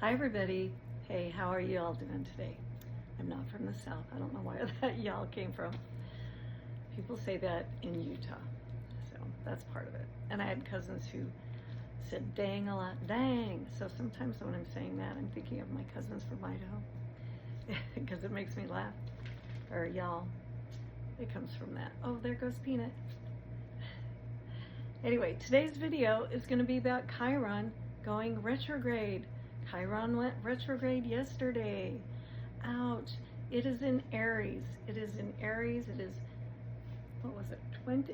Hi everybody. Hey, how are you all doing today? I'm not from the South. I don't know where that y'all came from. People say that in Utah, so that's part of it. And I had cousins who said dang a lot, dang. So sometimes when I'm saying that, I'm thinking of my cousins from Idaho because it makes me laugh. Or y'all, it comes from that. Oh, there goes Peanut. Anyway, today's video is going to be about Chiron going retrograde. Chiron went retrograde yesterday. Ouch. It is in Aries. It is in Aries. It is, what was it?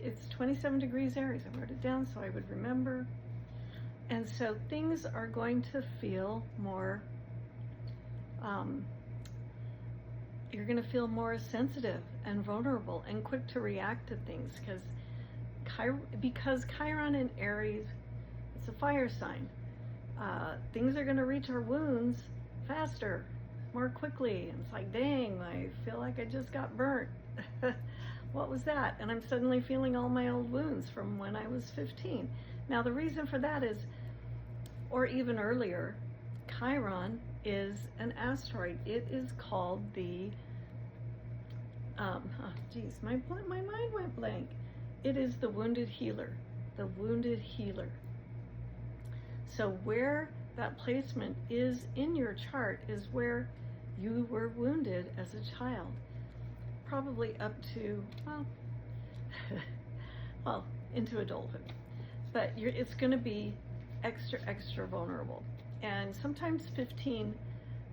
It's 27 degrees Aries. I wrote it down so I would remember. And so things are going to feel more, you're going to feel more sensitive and vulnerable and quick to react to things because Chiron in Aries, it's a fire sign. Things are going to reach our wounds faster, more quickly. And it's like, dang, I feel like I just got burnt. What was that? And I'm suddenly feeling all my old wounds from when I was 15. Now, the reason for that is, or even earlier, Chiron is an asteroid. It is called the, my mind went blank. It is the wounded healer, the wounded healer. So where that placement is in your chart is where you were wounded as a child, probably up to, well, into adulthood. But it's going to be extra vulnerable. And sometimes 15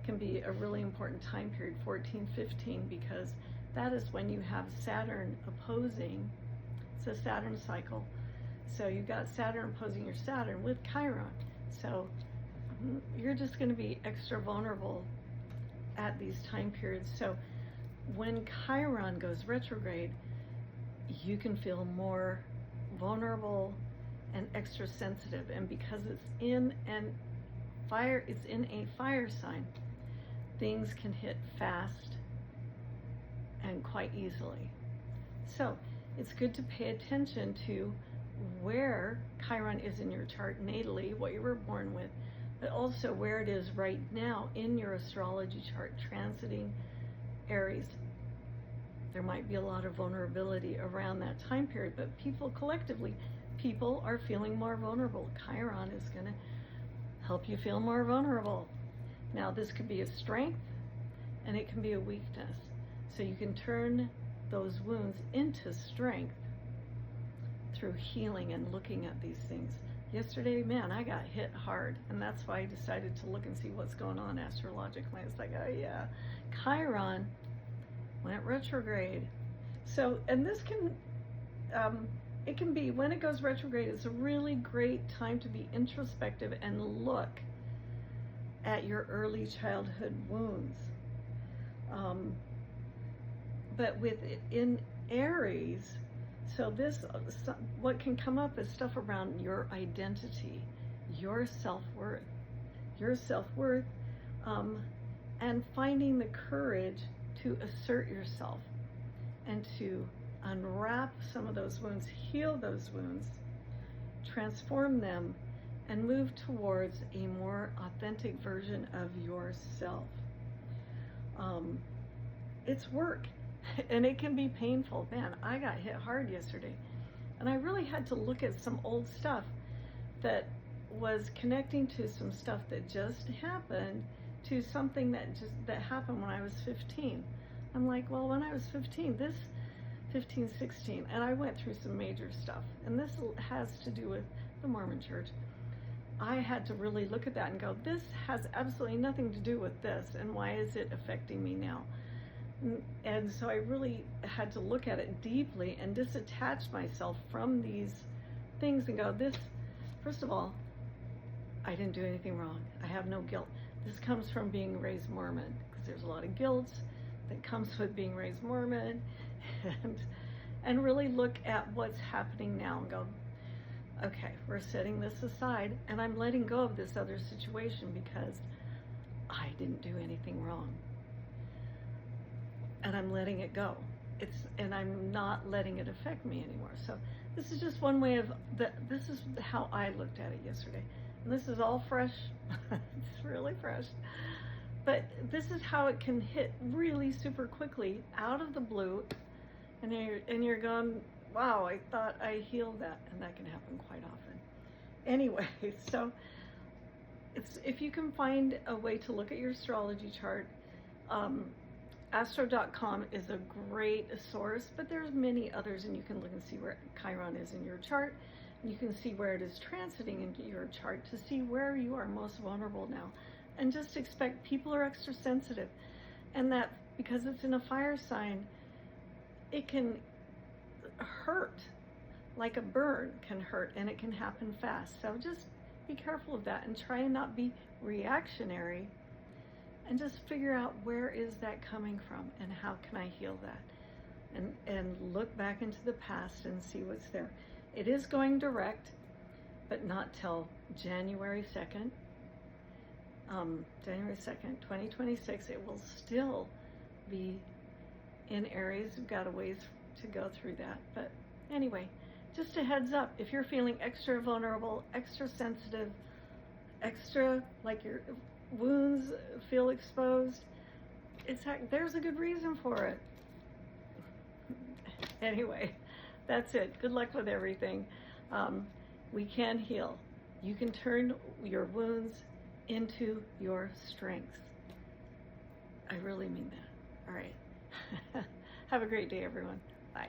can be a really important time period, 14, 15, because that is when you have Saturn opposing. It's a Saturn cycle. So you've got Saturn opposing your Saturn with Chiron. So you're just going to be extra vulnerable at these time periods. So when Chiron goes retrograde, you can feel more vulnerable and extra sensitive. And because it's in a fire sign, things can hit fast and quite easily. So it's good to pay attention to where Chiron is in your chart natally, what you were born with, but also where it is right now in your astrology chart, transiting Aries. There might be a lot of vulnerability around that time period, but collectively, people are feeling more vulnerable. Chiron is going to help you feel more vulnerable. Now, this could be a strength, and it can be a weakness. So you can turn those wounds into strength through healing and looking at these things. Yesterday, man, I got hit hard, and that's why I decided to look and see what's going on astrologically. It's like, oh yeah, Chiron went retrograde. So, and this can, it can be, when it goes retrograde, it's a really great time to be introspective and look at your early childhood wounds. But in Aries, so what can come up is stuff around your identity, your self-worth, and finding the courage to assert yourself and to unwrap some of those wounds, heal those wounds, transform them, and move towards a more authentic version of yourself. It's work. And it can be painful. Man, I got hit hard yesterday. And I really had to look at some old stuff that was connecting to some stuff that just happened to something that happened when I was 15. I'm like, well, when I was 15, 16, and I went through some major stuff. And this has to do with the Mormon Church. I had to really look at that and go, this has absolutely nothing to do with this, and why is it affecting me now? And so I really had to look at it deeply and disattach myself from these things and go, first of all, I didn't do anything wrong. I have no guilt. This comes from being raised Mormon, because there's a lot of guilt that comes with being raised Mormon, and really look at what's happening now and go, okay, we're setting this aside, and I'm letting go of this other situation because I didn't do anything wrong. And I'm letting it go. And I'm not letting it affect me anymore. So this is just one way this is how I looked at it yesterday. This is all fresh. It's really fresh. But this is how it can hit really super quickly out of the blue, and you're going, wow, I thought I healed that, and that can happen quite often. Anyway, so if you can find a way to look at your astrology chart, astro.com is a great source, but there's many others, and you can look and see where Chiron is in your chart. You can see where it is transiting into your chart to see where you are most vulnerable now. And just expect people are extra sensitive. And that because it's in a fire sign, it can hurt, like a burn can hurt, and it can happen fast. So just be careful of that and try and not be reactionary, and just figure out where is that coming from and how can I heal that. And look back into the past and see what's there. It is going direct, but not till January 2nd. January 2nd, 2026, it will still be in Aries. We've got a ways to go through that. But anyway, just a heads up, if you're feeling extra vulnerable, extra sensitive, extra like your wounds feel exposed, there's a good reason for it. Anyway, that's it. Good luck with everything. We can heal. You can turn your wounds into your strengths. I really mean that. All right. Have a great day, everyone. Bye.